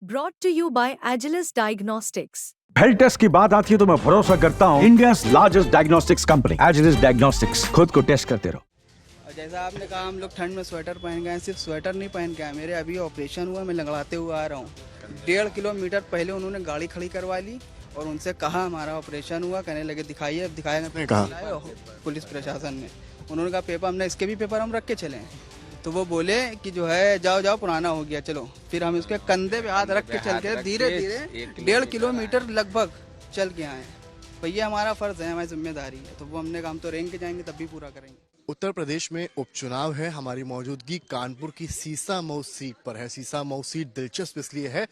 Brought to you by Agilus Diagnostics. Health test की बात आती है तो मैं भरोसा करता हूँ India largest diagnostics company Agilus diagnostics. खुद को टेस्ट करते रहो। जैसा आपने कहा हम लोग ठंड में स्वेटर पहन गए हैं, सिर्फ स्वेटर नहीं पहन के आए, मेरे अभी ऑपरेशन हुआ, मैं लंगड़ाते हुए आ रहा हूँ। 1.5 किलोमीटर पहले उन्होंने गाड़ी खड़ी करवा ली और उनसे कहा हमारा ऑपरेशन हुआ, कहने लगे दिखाइए। अब दिखाएंगे कहा पुलिस प्रशासन ने, उन्होंने कहा पेपर, हमने इसके भी पेपर हम रख के चले हैं, तो वो बोले कि जो है जाओ जाओ पुराना हो गया चलो। फिर हम इसके कंधे पे हाथ रख के चल के धीरे धीरे 1.5 किलोमीटर लगभग चल के आए। भैया हमारा फर्ज है, हमारी जिम्मेदारी है, तो वो हमने काम तो रेंग के जाएंगे तब भी पूरा करेंगे। उत्तर प्रदेश में उपचुनाव है। हमारी मौजूदगी कानपुर की सीसामऊ सीट पर है। सीसामऊ सीट दिलचस्प इसलिए है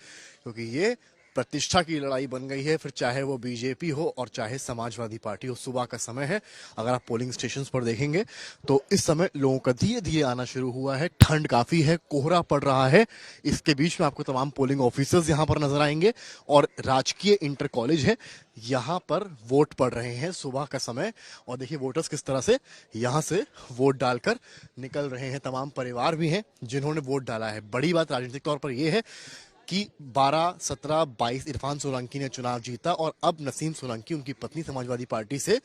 क्योंकि ये प्रतिष्ठा की लड़ाई बन गई है, फिर चाहे वो बीजेपी हो और चाहे समाजवादी पार्टी हो। सुबह का समय है, अगर आप पोलिंग स्टेशंस पर देखेंगे तो इस समय लोगों का धीरे धीरे आना शुरू हुआ है। ठंड काफी है, कोहरा पड़ रहा है। इसके बीच में आपको तमाम पोलिंग ऑफिसर्स यहाँ पर नजर आएंगे और राजकीय इंटर कॉलेज है, यहाँ पर वोट पड़ रहे हैं सुबह का समय। और देखिए वोटर्स किस तरह से यहाँ से वोट डालकर निकल रहे हैं। तमाम परिवार भी हैं जिन्होंने वोट डाला है। बड़ी बात राजनीतिक तौर पर यह है कि 12, 17, 22 इरफान सोलंकी ने चुनाव जीता और अब नसीम सोलंकी उनकी पत्नी समाजवादी पार्टी से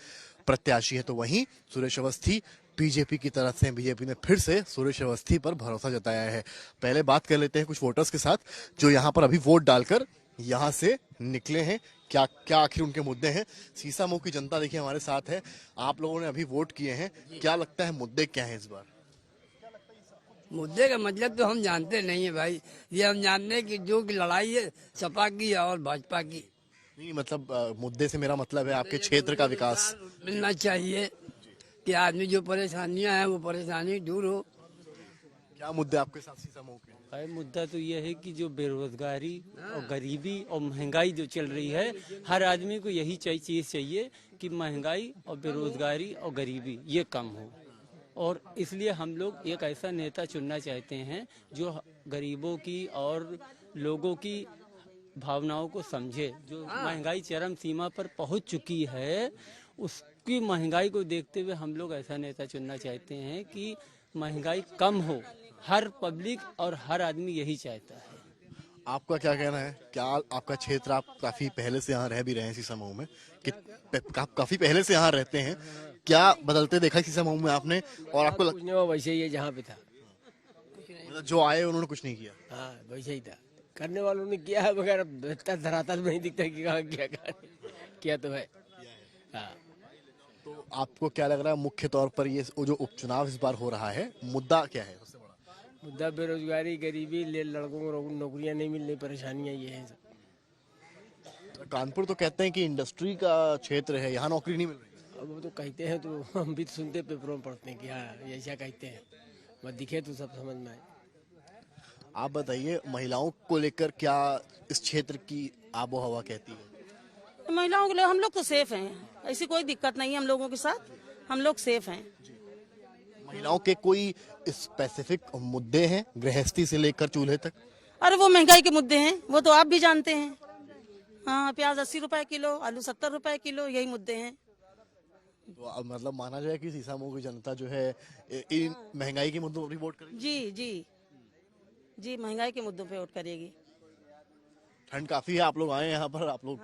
प्रत्याशी है। तो वहीं सुरेश अवस्थी बीजेपी की तरफ से, बीजेपी ने फिर से सुरेश अवस्थी पर भरोसा जताया है। पहले बात कर लेते हैं कुछ वोटर्स के साथ जो यहाँ पर अभी वोट डालकर यहाँ से निकले हैं। क्या क्या आखिर उनके मुद्दे हैं। सीसामऊ की जनता देखिए हमारे साथ है। आप लोगों ने अभी वोट किए हैं, क्या लगता है मुद्दे क्या हैं इस बार? मुद्दे का मतलब तो हम जानते नहीं है भाई। ये हम जानते हैं कि जो की लड़ाई है सपा की और भाजपा की। नहीं मतलब मुद्दे से मेरा मतलब है आपके क्षेत्र का विकास मिलना चाहिए कि आदमी जो परेशानियां हैं वो परेशानी दूर हो। क्या मुद्दे आपके साथ सीसामऊ के? भाई मुद्दा तो यह है कि जो बेरोजगारी और गरीबी और महंगाई जो चल रही है, हर आदमी को यही चीज चाहिए कि महंगाई और बेरोजगारी और गरीबी ये कम हो। और इसलिए हम लोग एक ऐसा नेता चुनना चाहते हैं जो गरीबों की और लोगों की भावनाओं को समझे। जो महंगाई चरम सीमा पर पहुंच चुकी है, उसकी महंगाई को देखते हुए हम लोग ऐसा नेता चुनना चाहते हैं कि महंगाई कम हो। हर पब्लिक और हर आदमी यही चाहता है। आपका क्या कहना है? क्या आपका क्षेत्र, आप काफी पहले से यहाँ रह भी रहे हैं सीसामऊ में, कि आप काफी पहले से यहाँ रहते हैं, क्या बदलते देखा सीसामऊ में आपने? और आपको कुछ नहीं हुआ, वैसे ही जहाँ पे था। मतलब जो आए उन्होंने कुछ नहीं किया? हाँ वैसे ही था, करने वालों ने किया है मगर धरातल में नहीं दिखता कि कहाँ किया तो है। हाँ। तो आपको क्या लग रहा है मुख्य तौर पर ये जो उपचुनाव इस बार हो रहा है, मुद्दा क्या है सबसे बड़ा? मुद्दा बेरोजगारी, गरीबी, लड़कों को नौकरियां नहीं मिलने, परेशानियां ये हैं सब। कानपुर तो कहते हैं कि इंडस्ट्री का क्षेत्र है, यहाँ नौकरी नहीं मिल रही। अब वो तो कहते हैं, तो हम भी सुनते पेपरों में पढ़ते हैं कि हाँ ऐसा कहते हैं, बस दिखे तो सब समझ में आए। आप बताइए महिलाओं को लेकर क्या इस क्षेत्र की आबो हवा कहती है? महिलाओं के लिए हम लोग तो सेफ हैं, ऐसी कोई दिक्कत नहीं है हम लोगों के साथ, हम लोग सेफ हैं। महिलाओं के कोई स्पेसिफिक मुद्दे हैं गृहस्थी से लेकर चूल्हे तक? अरे वो महंगाई के मुद्दे हैं, वो तो आप भी जानते हैं। हाँ, प्याज 80 रुपए किलो, आलू 70 रुपए किलो, यही मुद्दे हैं। तो अब मतलब माना जाए कि सीसामऊ की जनता जो है इन महंगाई के मुद्दों पर वोट करेगी? जी जी जी, महंगाई के मुद्दों पे वोट करेगी। ठंड काफी है, आप लोग आए यहाँ पर, आप लोग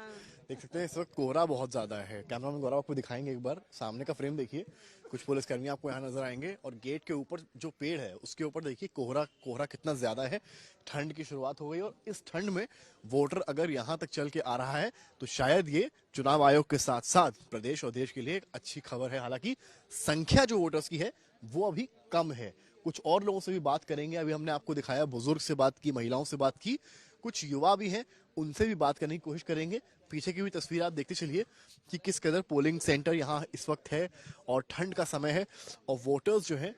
देख सकते हैं इस वक्त कोहरा बहुत ज्यादा है। कैमरामैन गौरव आपको दिखाएंगे एक बार, सामने का फ्रेम देखिए, कुछ पुलिसकर्मी आपको यहाँ नजर आएंगे और गेट के ऊपर जो पेड़ है उसके ऊपर देखिए कोहरा कितना ज्यादा है। ठंड की शुरुआत हो गई और इस ठंड में वोटर अगर यहाँ तक चल के आ रहा है तो शायद ये चुनाव आयोग के साथ साथ प्रदेश और देश के लिए एक अच्छी खबर है। हालांकि संख्या जो वोटर्स की है वो अभी कम है। कुछ और लोगों से भी बात करेंगे। अभी हमने आपको दिखाया, बुजुर्ग से बात की, महिलाओं से बात की, कुछ युवा भी हैं, उनसे भी बात करने की कोशिश करेंगे। पीछे की भी तस्वीर आप देखते चलिए कि किस कदर पोलिंग सेंटर यहाँ इस वक्त है और ठंड का समय है और वोटर्स जो हैं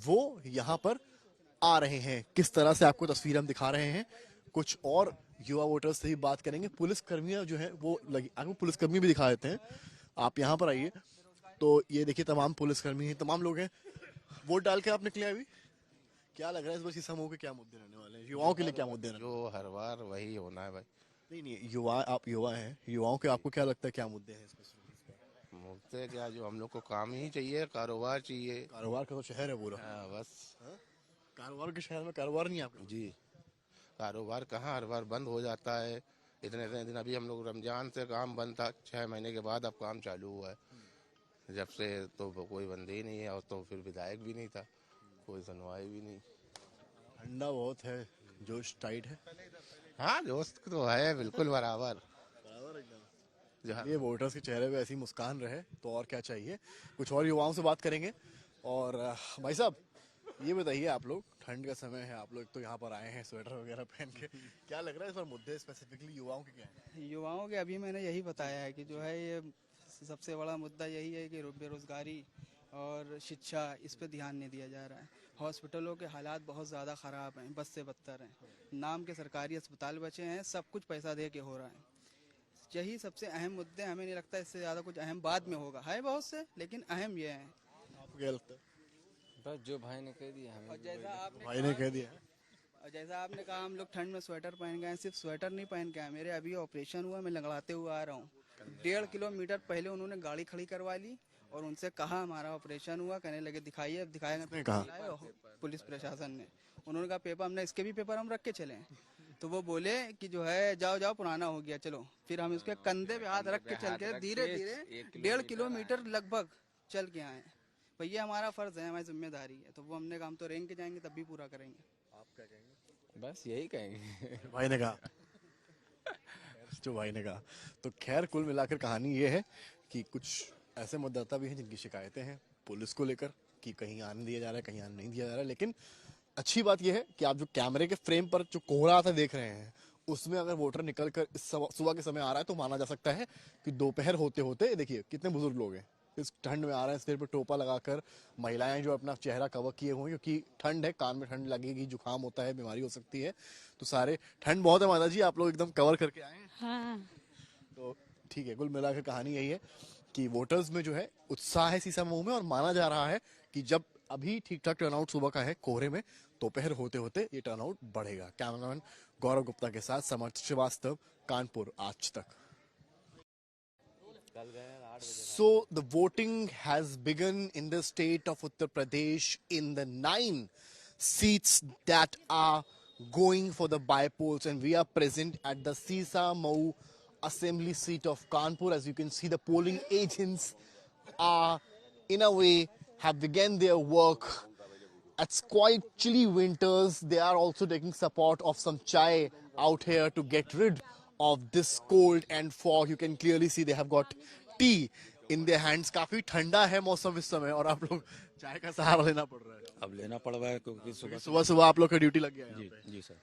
वो यहाँ पर आ रहे हैं। किस तरह से आपको तस्वीर हम दिखा रहे हैं। कुछ और युवा वोटर्स से भी बात करेंगे। पुलिसकर्मियां जो है वो लगी, आपको पुलिसकर्मी भी दिखा देते हैं। आप यहाँ पर आइए तो ये देखिए तमाम पुलिसकर्मी हैं, तमाम लोग हैं। वोट डाल के आप निकले अभी, क्या लग रहा है इस बार सीसामऊ के क्या मुद्दे रहने वाले हैं? युवाओं के लिए क्या मुद्दे रहने? जो हर बार वही होना है भाई। नहीं, युवा, आप युवा हैं, युवाओं के आपको क्या लगता है क्या मुद्दे हैं इसमें? मुद्दे क्या, जो हम लोग को काम ही चाहिए, कारोबार चाहिए। कारोबार का तो शहर है पूरा। हाँ बस। कारोबार के शहर में कारोबार नहीं है आपका? जी, कारोबार कहाँ, हर बार बंद हो जाता है। इतने इतने दिन अभी हम लोग रमजान से काम बंद था, 6 महीने के बाद अब काम चालू हुआ है। जब से तो कोई बंद ही नहीं है, और तो फिर विधायक भी नहीं था, कोई सुनवाई भी नहीं। ठंडा बहुत है, जोश टाइट है। हाँ, दोस्त तो है बिल्कुल बराबर। जहाँ ये वोटर्स के चेहरे पे ऐसी मुस्कान रहे तो और क्या चाहिए। कुछ और युवाओं से बात करेंगे। और भाई साहब, ये बताइए, आप लोग, ठंड का समय है, आप लोग तो यहाँ पर आए हैं स्वेटर वगैरह पहन के, क्या लग रहा है इस बार मुद्दे स्पेसिफिकली युवाओं के क्या हैं? युवाओं के अभी मैंने यही बताया है कि जो है ये सबसे बड़ा मुद्दा यही है कि बेरोजगारी और शिक्षा, इस पे ध्यान नहीं दिया जा रहा है। हॉस्पिटलों के हालात बहुत ज़्यादा ख़राब हैं, बद से बदतर हैं। नाम के सरकारी अस्पताल बचे हैं, सब कुछ पैसा दे के हो रहा है। यही सबसे अहम मुद्दे, हमें नहीं लगता इससे ज़्यादा कुछ अहम बाद में होगा, है बहुत से, लेकिन अहम ये हैं। आपको क्या लगता है? बस जो भाई ने कह दिया हमें और जैसा आपने भाई ने कह दिया है। और जैसा आपने कहा, हम लोग ठंड में स्वेटर पहन गए हैं, सिर्फ स्वेटर नहीं पहन के आए। मेरे अभी ऑपरेशन हुआ, मैं लंगड़ाते हुए आ रहा हूँ। 1.5 किलोमीटर पहले उन्होंने गाड़ी खड़ी करवा ली और उनसे कहा हमारा ऑपरेशन हुआ, कहने लगे दिखाइए। अब दिखाएंगे कहा? पुलिस प्रशासन ने। उन्होंने कहा पेपर, हमने इसके भी पेपर हम रख के चले हैं। तो वो बोले कि जो है जाओ जाओ, पुराना हो गया, चलो। फिर हम इसके कंधे पे हाथ रख के चल के धीरे धीरे 1.5 किलोमीटर लगभग चल के आए। भैया हमारा फर्ज है, हमारी जिम्मेदारी है, तो वो हमने कहा हम तो रेंग के जाएंगे तब भी पूरा करेंगे। आप क्या कहेंगे? बस यही कहेंगे। भाई ने कहा जो भाई ने कहा। तो खैर, कुल मिलाकर कहानी ये है कि कुछ ऐसे मतदाता भी हैं जिनकी शिकायतें हैं पुलिस को लेकर कि कहीं आने दिया जा रहा है, कहीं आने नहीं दिया जा रहा है। लेकिन अच्छी बात यह है कि आप जो कैमरे के फ्रेम पर जो कोहरा आता देख रहे हैं, उसमें अगर वोटर निकल कर इस सुबह के समय आ रहा है तो माना जा सकता है कि दोपहर होते होते, देखिए कितने बुजुर्ग लोग हैं इस ठंड में आ रहे हैं, सिर पर टोपा लगाकर। महिलाएं जो अपना चेहरा कवर किए हुए हैं, क्योंकि ठंड है, कान में ठंड लगेगी, जुकाम होता है, बीमारी हो सकती है, तो सारे, ठंड बहुत है माता जी, आप लोग एकदम कवर करके आए हैं। हाँ। तो ठीक है, कुल मिलाकर कहानी यही है कि वोटर्स में जो है उत्साह है सीसामऊ में, और माना जा रहा है कि जब अभी ठीक ठाक टर्नआउट सुबह का है कोहरे में, दोपहर होते होते ये टर्नआउट बढ़ेगा। कैमरामैन गौरव गुप्ता के साथ समर्थ श्रीवास्तव, कानपुर आज तक। So the voting has begun in the state of Uttar Pradesh in the 9 seats that are going for the by-polls, and we are present at the Sisamau assembly seat of Kanpur. As you can see, the polling agents are, in a way, have begun their work. It's quite chilly winters. They are also taking support of some chai out here to get rid of this cold and fog. You can clearly see they have got tea in their hands. काफी ठंडा है मौसम इस समय, और आप लोग चाय का सहारा लेना पड़ रहा है। अब लेना पड़ रहा है क्योंकि सुबह सुबह आप लोग का ड्यूटी लग गया है। जी जी सर,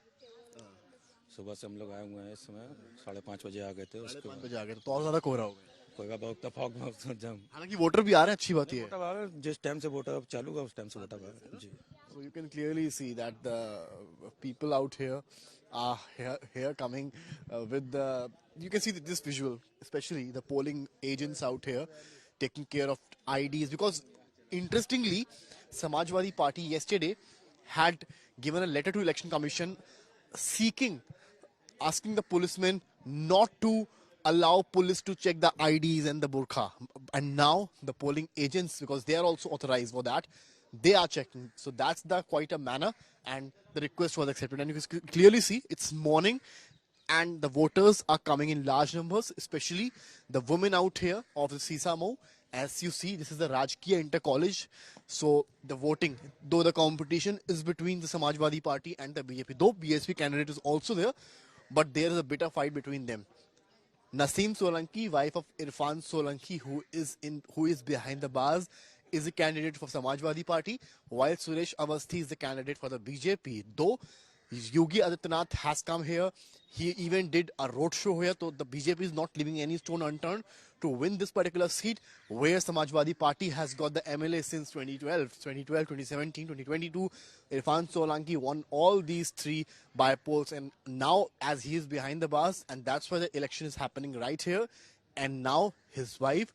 सुबह से हम लोग आए हुए हैं। इस समय 5:30 बजे आ गए थे। उसके 5 बजे आ गए तो और ज्यादा कोहरा हो गया। कोई बहुत फॉग में जम। हालांकि वोटर भी आ रहे हैं, अच्छी बात ये है। जिस टाइम से वोटर चालू हुआ उस टाइम से वोटर आ रहे हैं। जी। So you can clearly see that the people out here are here coming with the, you can see this visual, especially the polling agents out here taking care of IDs, because interestingly, Samajwadi Party yesterday had given a letter to Election Commission asking the policemen not to allow police to check the IDs and the burqa. And now the polling agents, because they are also authorized for that, they are checking. So that's the quite a manner, and the request was accepted. And you can clearly see it's morning and the voters are coming in large numbers, especially the women out here of the Sisamau. As you see, this is the Rajkiya Inter College. So the voting, though the competition is between the Samajwadi Party and the BJP, though BSP candidate is also there, but there is a bitter fight between them. Naseem Solanki, wife of Irfan Solanki, who is behind the bars, is a candidate for Samajwadi Party, while Suresh Avasthi is the candidate for the BJP. Though Yogi Adityanath has come here, he even did a road show here, so the BJP is not leaving any stone unturned to win this particular seat, where Samajwadi Party has got the MLA since 2012, 2017, 2022. Irfan Solanki won all these 3 by-polls, and now as he is behind the bars, and that's why the election is happening right here. And now his wife,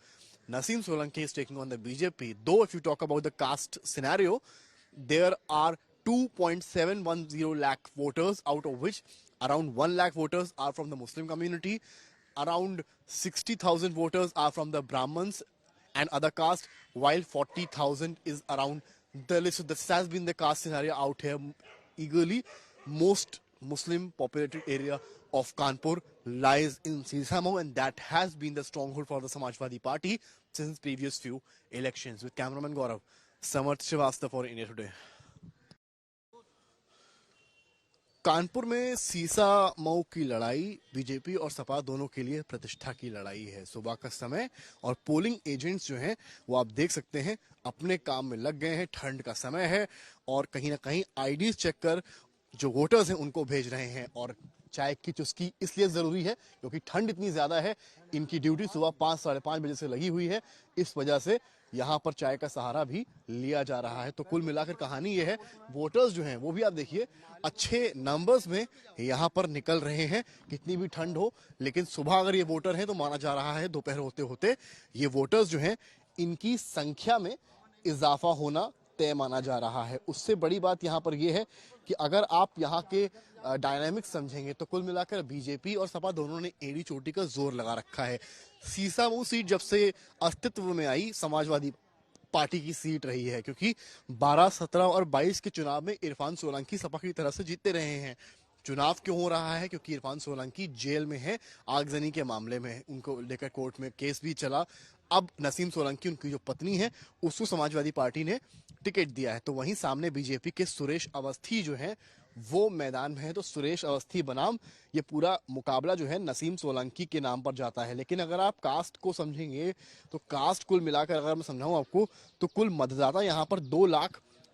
Naseem Solanki, is taking on the BJP. Though if you talk about the caste scenario, there are 2.710 lakh voters, out of which around 1 lakh voters are from the Muslim community, around 60,000 voters are from the Brahmins and other caste, while 40,000 is around Dalits. So this has been the caste scenario out here eagerly. Most Muslim populated area of Kanpur lies in Sisamau, and that has been the stronghold for the Samajwadi Party since previous few elections. With cameraman Gaurav, Samarth Srivastava for India Today. Kanpur में सीसा मऊ की लड़ाई BJP और सपा दोनों के लिए प्रतिष्ठा की लड़ाई है। सुबह का समय और पोलिंग एजेंट्स जो हैं वो आप देख सकते हैं अपने काम में लग गए हैं। ठंड का समय है और कहीं ना कहीं आईडीज चेक कर जो वोटर्स हैं उनको भेज रहे हैं। और चाय की चुस्की इसलिए जरूरी है क्योंकि ठंड इतनी ज्यादा है। इनकी ड्यूटी सुबह 5 साढ़े 5 बजे से लगी हुई है, इस वजह से यहाँ पर चाय का सहारा भी लिया जा रहा है। तो कुल मिलाकर कहानी ये है, वोटर्स जो हैं वो भी आप देखिए अच्छे नंबर्स में यहाँ पर निकल रहे हैं। कितनी भी ठंड हो, लेकिन सुबह अगर ये वोटर हैं तो माना जा रहा है दोपहर होते होते ये वोटर्स जो हैं इनकी संख्या में इजाफा होना तय माना जा रहा है। उससे बड़ी बात यहाँ पर यह है कि अगर आप यहाँ के डायनामिक्स समझेंगे तो कुल मिलाकर बीजेपी और सपा दोनों ने एड़ी चोटी का जोर लगा रखा है। सीसामऊ सीट जब से अस्तित्व में आई समाजवादी पार्टी की सीट रही है, क्योंकि 12, 17 और 22 के चुनाव में इरफान सोलंकी सपा की तरफ से जीतते रहे हैं। चुनाव क्यों हो रहा है? क्योंकि इरफान सोलंकी जेल में है आगजनी के मामले में, उनको लेकर कोर्ट में केस भी चला। अब नसीम सोलंकी उनकी जो पत्नी है उसको समाजवादी पार्टी ने टिकट दिया है। तो वहीं सामने बीजेपी के सुरेश अवस्थी जो हैं वो मैदान में है। तो सुरेश अवस्थी बनाम ये पूरा मुकाबला जो है नसीम सोलंकी के नाम पर जाता है। लेकिन अगर आप कास्ट को समझेंगे तो कास्ट कुल मिलाकर अगर मैं समझाऊं आपको तो कुल मतदाता यहाँ पर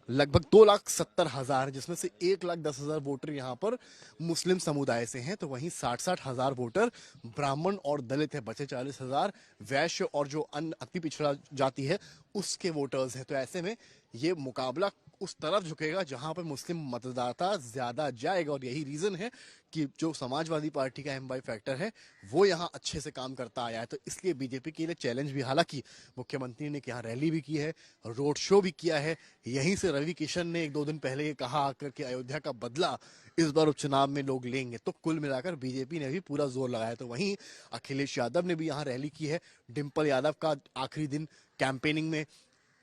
लगभग 2,70,000, जिसमें से 1,10,000 वोटर यहाँ पर मुस्लिम समुदाय से हैं। तो वहीं 60,000 वोटर ब्राह्मण और दलित है, बचे 40,000 वैश्य और जो अन्य अति पिछड़ा जाति है उसके वोटर्स हैं। तो ऐसे में ये मुकाबला उस तरफ झुकेगा जहां पर मुस्लिम मतदाता ज्यादा जाएगा। और यही रीजन है कि जो समाजवादी पार्टी का एमवाई फैक्टर है वो यहाँ अच्छे से काम करता आया है। तो इसलिए बीजेपी के लिए चैलेंज भी, हालांकि मुख्यमंत्री ने यहाँ रैली भी की है, रोड शो भी किया है। यहीं से रवि किशन ने 1-2 दिन पहले ये कहा आकर कि अयोध्या का बदला इस बार उपचुनाव में लोग लेंगे। तो कुल मिलाकर बीजेपी ने भी पूरा जोर लगाया। तो वहीं अखिलेश यादव ने भी यहाँ रैली की है। डिम्पल यादव का आखिरी दिन कैंपेनिंग में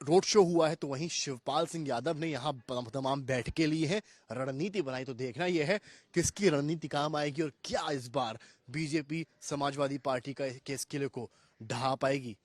रोड शो हुआ है। तो वहीं शिवपाल सिंह यादव ने यहाँ तमाम बैठकें ली हैं, रणनीति बनाई। तो देखना यह है किसकी रणनीति काम आएगी और क्या इस बार बीजेपी समाजवादी पार्टी के इस किले को ढहा पाएगी।